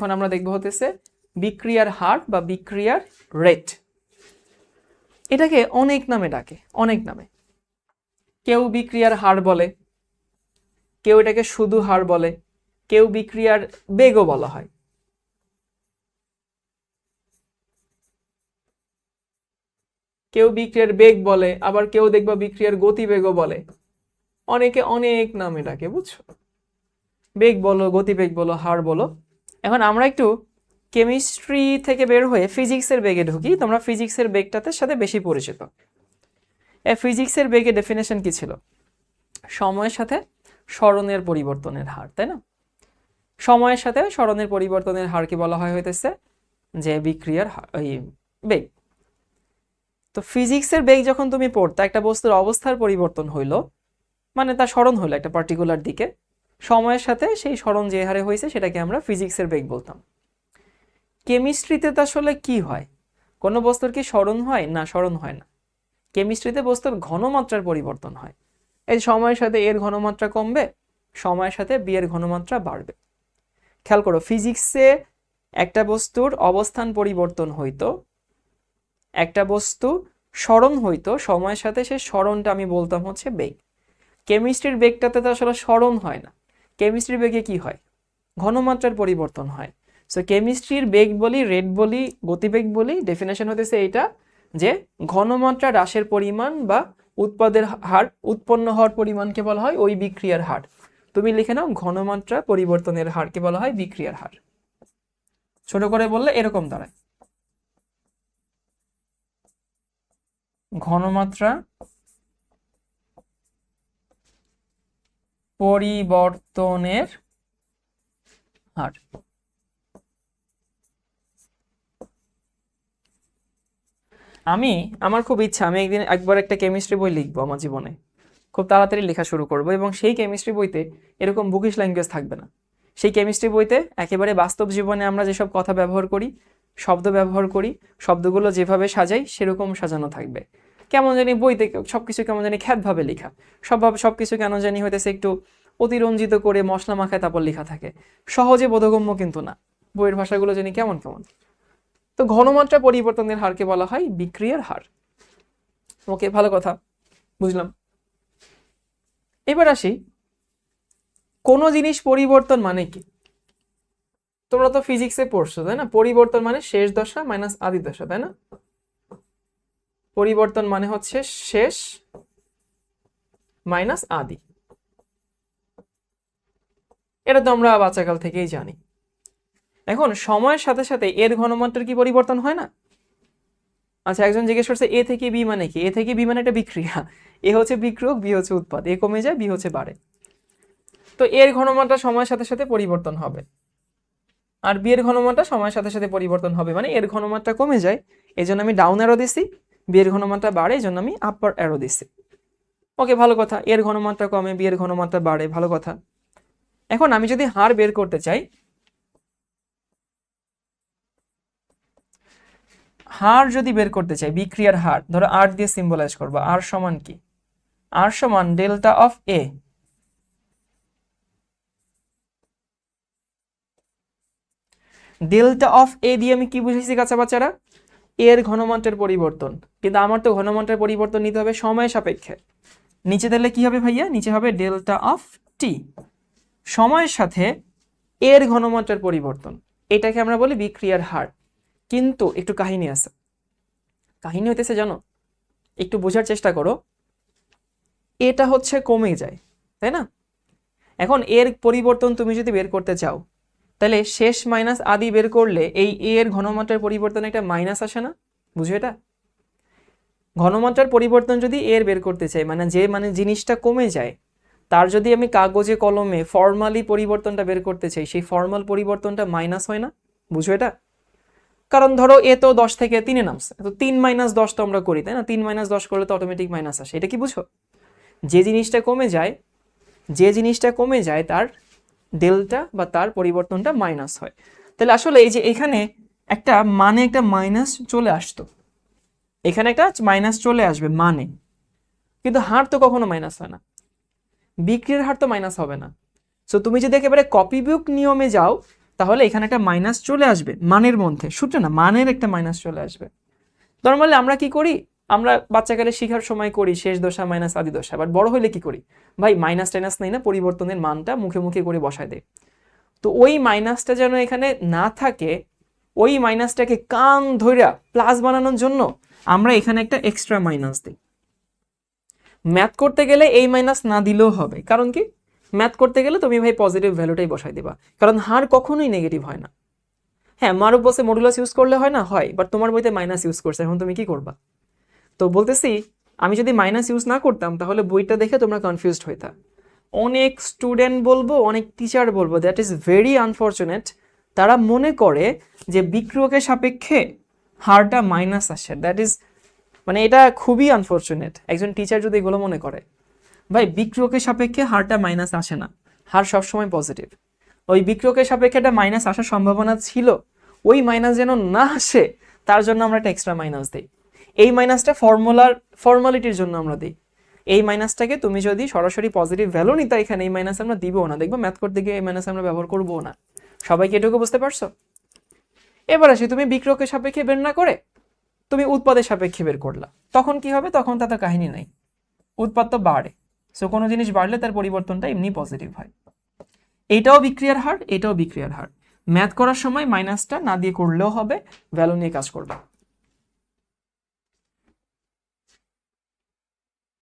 এখন আমরা দেখবো হতেছে বিক্রিয়ার হার বা বিক্রিয়ার রেট। এটাকে অনেক নামে ডাকে, অনেক নামে। কেউ বিক্রিয়ার হার বলে, কেউ এটাকে শুধু হার বলে, কেউ বিক্রিয়ার বেগও বলা হয়। কেউ বিক্রিয়ার বেগ বলে, আবার কেউ দেখবা বিক্রিয়ার গতিবেগও বলে। অনেকে অনেক নামে ডাকে, বুঝছো? বেগ বলো, গতিবেগ বলো, হার বলো। এখন আমরা একটু কেমিস্ট্রি থেকে বের হয়ে ফিজিক্সের বেগে ঢুকি। তোমরা ফিজিক্সের বেগটাতে সাথে বেশি পরিচিত। এই ফিজিক্সের বেগের ডেফিনেশন কি ছিল? সময়ের সাথে সরণের পরিবর্তনের হার, তাই না? সময়ের সাথে সরণের পরিবর্তনের হারকে বলা হয় হইতেছে যে বিক্রিয়ার বেগ। তো ফিজিক্সের বেগ যখন তুমি পড়তা, একটা বস্তুর অবস্থার পরিবর্তন হইলো, মানে তার সরণ হইলো একটা পার্টিকুলার দিকে, সময়ের সাথে সেই সরণ যে হারে হয়েছে সেটাকে আমরা ফিজিক্সের বেগ বলতাম। কেমিস্ট্রিতে তো আসলে কি হয়? কোনো বস্তুর কি সরণ হয়? না, সরণ হয় না। কেমিস্ট্রিতে বস্তুর ঘনমাত্রার পরিবর্তন হয়। এই সময়ের সাথে এর ঘনমাত্রা কমবে, সময়ের সাথে বি এর ঘনমাত্রা বাড়বে। খেয়াল করো, ফিজিক্সে একটা বস্তুর অবস্থান পরিবর্তন হইতো, একটা বস্তু সরণ হইতো, সময়ের সাথে সেই সরণটা আমি বলতাম হচ্ছে বেগ। কেমিস্ট্রির বেগটাতে তো আসলে সরণ হয় না, কেমিস্ট্রির বেগে কি হয়? ঘনমাত্রার পরিবর্তন হয়। সো কেমিস্ট্রির বেগ বলি, রেট বলি, গতিবেগ বলি, ডেফিনেশন হতেছে এইটা যে ঘনমাত্রা হ্রাসের পরিমাণ বা উৎপাদের হার, উৎপন্ন হওয়ার পরিমাণকে বলা হয় ওই বিক্রিয়ার হার। তুমি লিখে নাও, ঘনমাত্রা পরিবর্তনের হারকে বলা হয় বিক্রিয়ার হার। ছোট করে বললে এরকম দাঁড়ায়, ঘনমাত্রা পরিবর্তনের হার। আমার খুব ইচ্ছা আমি একবার একটা কেমিস্ট্রি বই লিখবো আমার জীবনে, খুব তাড়াতাড়ি লেখা শুরু করব, এবং সেই কেমিস্ট্রি বইতে এরকম বুকিশ ল্যাঙ্গুয়েজ থাকবে না। সেই কেমিস্ট্রি বইতে একেবারে বাস্তব জীবনে আমরা যেসব কথা ব্যবহার করি, শব্দ ব্যবহার করি, শব্দগুলো যেভাবে সাজাই সেরকম সাজানো থাকবে। কেমন জানি বইতে সবকিছু কেমন জানি খ্যাতভাবে লেখা, সবকিছু কেন জানি হইতেছে একটু অতিরঞ্জিত করে মশলা মাখায় তারপর লেখা থাকে, সহজে বোধগম্য কিন্তু না। বইয়ের ভাষাগুলো জানি কেমন কেমন। তো ঘনমাত্রা পরিবর্তনের হারকে বলা হয় বিক্রিয়ার হার। ওকে, ভালো কথা, বুঝলাম। এবার আসি, কোন জিনিস পরিবর্তন মানে কি? তোমরা তো ফিজিক্সে পড়ছো, তাই না? পরিবর্তন মানে শেষ দশা মাইনাস আদি দশা, তাই না? পরিবর্তন মানে হচ্ছে শেষ মাইনাস আদি। এটা তো আমরা বাচ্চাকাল থেকেই জানি। এখন সময়ের সাথে সাথে এর ঘনমাত্রার কি পরিবর্তন হয় না? আচ্ছা, একজন জিজ্ঞেস করছে এ থেকে বি মানে কি? এ থেকে বি মানে একটা বিক্রিয়া। এ হচ্ছে বিক্রিয়ক, বি হচ্ছে উৎপাদ। এ কমে যায়, বি হচ্ছে বাড়ে। তো এর ঘনমাত্রা সময়ের সাথে সাথে পরিবর্তন হবে, আর বি এর ঘনমাত্রা সময়ের সাথে সাথে পরিবর্তন হবে, মানে এর ঘনমাত্রা কমে যায়, এই জন্য আমি ডাউন অ্যারো দিছি। বি এর ঘনমাত্রা বাড়ে, এই জন্য আমি আপার অ্যারো দিছি। ওকে, ভালো কথা। এর ঘনমাত্রা কমে, বি এর ঘনমাত্রা বাড়ে, ভালো কথা। এখন আমি যদি হার বের করতে চাই, বিক্রিয়ার হার, ধরো আর দিয়ে সিম্বলাইজ করবো। আর সমান কি? আর সমান delta of A. Delta of A দিয়ে আমি কি বুঝেছি কাঁচা বাচ্চারা? এর ঘনমাত্রার পরিবর্তন। কিন্তু আমার তো ঘনমাত্রার পরিবর্তন নিতে হবে সময় সাপেক্ষে। নিচে দিলে কি হবে ভাইয়া? নিচে হবে ডেল্টা অফ টি, সময়ের সাথে এর ঘনমাত্রার পরিবর্তন। এটাকে আমরা বলি বিক্রিয়ার হার। কিন্তু একটু কাহিনী আছে। কাহিনী হইতেছে জানো, একটু বোঝার চেষ্টা করো। এটা হচ্ছে কমে যায়, তাই না? এখন এর পরিবর্তন তুমি যদি বের করতে চাও, তাহলে শেষ মাইনাস আদি বের করলে এই এর ঘনমাত্রার পরিবর্তন একটা মাইনাস আসে না? বুঝো এটা? ঘনমাত্রার পরিবর্তন যদি এর বের করতে চাই, মানে জিনিসটা কমে যায়, তার যদি আমি কাগজে কলমে ফর্মালি পরিবর্তনটা বের করতে চাই, সেই ফর্মাল পরিবর্তনটা মাইনাস হয় না? বুঝো এটা? কারণ ধরো এ তো 10 থেকে 3-এ নামছে, তো 3 - 10 তো আমরা করি, তাই না? 3 - 10 করলে তো অটোমেটিক মাইনাস আসে। এটা কি বুঝো? যে জিনিসটা কমে যায় তার ডেল্টা বা তার পরিবর্তনটা মাইনাস হয়। তাহলে আসলে এই যে এখানে একটা মাইনাস চলে আসতো, এখানে একটা মাইনাস চলে আসবে মানে, কিন্তু হার তো কখনো মাইনাস হয় না, বিক্রিয়ার হার তো মাইনাস হবে না। সো তুমি যদি একেবারে কপি বুক নিয়মে যাও, তাহলে এখানে একটা মাইনাস চলে আসবে মানের মধ্যে, সূত্রে না, মানের একটা মাইনাস চলে আসবে। নর্মালি আমরা কি করি, আমরা বাচ্চাকালে শেখার সময় করি শেষ দশা মাইনাস আদি দশা, বাট বড় হইলে কি করি ভাই, মাইনাস টাইনাস নেই না, পরিবর্তনের মানটা মুখে মুখে করে বসায় দেয়। তো ওই মাইনাসটা যেন এখানে না থাকে, ওই মাইনাসটাকে কান ধইরা প্লাস বানানোর জন্য আমরা এখানে একটা এক্সট্রা মাইনাস দিই। ম্যাথ করতে গেলে এই মাইনাস না দিলেও হবে, কারণ কি, ম্যাথ করতে গেলে তুমি ভাই পজিটিভ ভ্যালুটাই বসাই দিবা, কারণ হার কখনোই নেগেটিভ হয় না। হ্যাঁ, মারুফ বসে মডুলাস ইউজ করলে হয় না, হয়, বাট তোমার বইতে মাইনাস ইউজ করছে, এখন তুমি কি করবা? তো বলতেছি, আমি যদি মাইনাস ইউজ না করতাম তাহলে বইটা দেখে তোমরা কনফিউজড হইতা। অনেক স্টুডেন্ট বলবো, অনেক টিচার বলবো, দ্যাট ইজ ভেরি আনফর্চুনেট, তারা মনে করে যে বিক্রিয়কের সাপেক্ষে হারটা মাইনাস আসে, দ্যাট ইজ, মানে এটা খুবই আনফর্চুনেট একজন টিচার যদি এগুলো মনে করে। ভাই, বিক্রিয়কের সাপেক্ষে হারটা মাইনাস আসে না, হার সবসময় পজিটিভ। ওই বিক্রিয়কের সাপেক্ষে একটা মাইনাস আসার সম্ভাবনা ছিল, ওই মাইনাস যেন না আসে তার জন্য আমরা একটা এক্সট্রা মাইনাস দিই। এই মাইনাসটা ফর্মালিটির জন্য আমরা দিই। এই মাইনাসটাকে তুমি যদি সরাসরি পজিটিভ ভ্যালু নিতে, এখানে এই মাইনাস আমরা দিবও না, দেখবো ম্যাথ করতে গিয়ে এই মাইনাস আমরা ব্যবহার করবো না। সবাইকে এটুকু বুঝতে পারছো? এবার আসি, তুমি বিক্রিয়কের সাপেক্ষে বের না করে তুমি উৎপাদের সাপেক্ষে বের করলা, তখন কি হবে? তখন তাতে কাহিনী নাই, উৎপাদ তো বাড়ে। সো কোনো জিনিস বাড়লে তার পরিবর্তনটা এমনি পজিটিভ হয়। এটাও বিক্রিয়ার হার, এটাও বিক্রিয়ার হার। ম্যাথ করার সময় মাইনাসটা না দিয়ে করলেও হবে, ভ্যালু নিয়ে কাজ করবে।